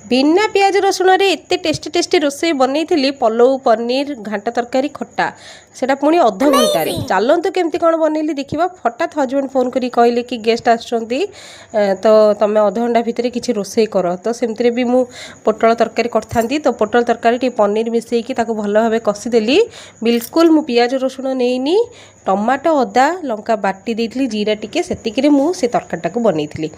बिना पियाज रसुण रे एते टेस्टी टेस्टी रोसे बनई पलौ पनीर घांट तरकारी खट्टा सेटा पुणी अध घंटे चलतु केमती कौन बनैली देखा फटात हजबैंड फोन करी कहले कि गेस्ट आसुँच तो तुम अध घंटा भितर किसी रोसे कर तो सेमती भी मु पोटल तरकारी करथांती तो पोटल तरकारी टी पनीर मिसेकी ताको भल भाव कषिदेली बिल्कुल मु पियाज रसुण नहींनी टमाटो अदा लंका बाटी देइथली जीरा टिके सेतिकिरे मु से तरकारीटा को बनैथली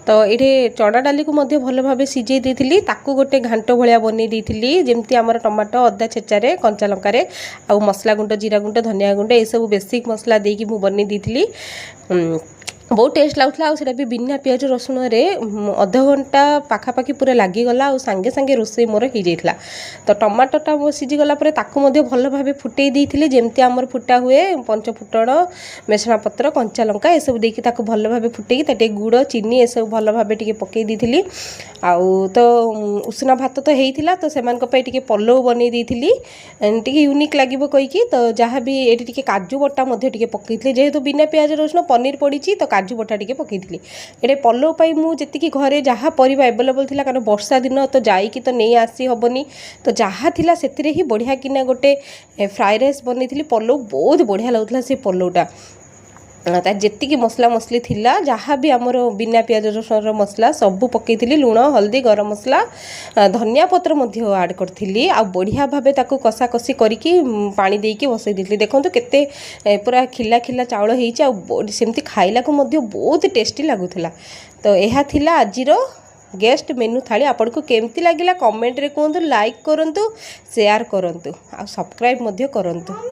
तो ये चना डाली को मध्य भल भाव सिझे देइथली ताकू गोटे घांट भलिया बनै देइथली जेमती आमर टमाटो अदा छेचारे कंचा लंकारे आ मसला गुंड जीरा गुंड धनिया गुंड ये सब बेसिक मसला देकी मु बनै देइथली बहुत टेस्ट लगुला आटा भी बिना पियाज रसुण रे अध घंटा पाखापाखि पूरा लगिगला आ सांगे सांगे रोसे मोर हो जाता तो टमाटोटा सीझीगला भल भाव फुटे देते जमती आमर फुटा हुए पंचफुटण मेसणा पत्र कंचा लंका ये सब देकी ताको भल भाव फुटे गुड़ चीनी ये सब भल भाव टे पकई देती आउ तो उषुना भात तो होता तो से पलौ बन टी यूनिक लगे कहीकि तो जहाँ भी ये काजू बटा पकई जेहेतु बिना पियाज रसुण पनीर पड़ी तो काजू बटा टे पकई ये पलौ मुझे घरे जहाँ परिवा एवेलेबल थी कारण वर्षा दिन तो जाइकी तो नहीं आसी हेनी तो जहाँ थी से ही बढ़िया किना गोटे फ्राए राइस बनई पलौ बहुत बढ़िया लगुला से पलौटा तार जी मसला मसली थिला जहाँ भी आमर बिना पियाज रसुण मसला सबू पकई लुण हल्दी गरम मसला धनिया पत्र आड करी आ बढ़िया भाव ताको कषा कषी करके पानी देकी बसई दी देखो केते पूरा खिला खिला चाउल होमती खाइला को बहुत टेस्टी लगुला तो यह थिला आजिर गेस्ट मेनू थाली आपको केमती लगिला कमेंट रे कहतु लाइक करंतु शेयर करंतु आ सब्सक्राइब करूँ।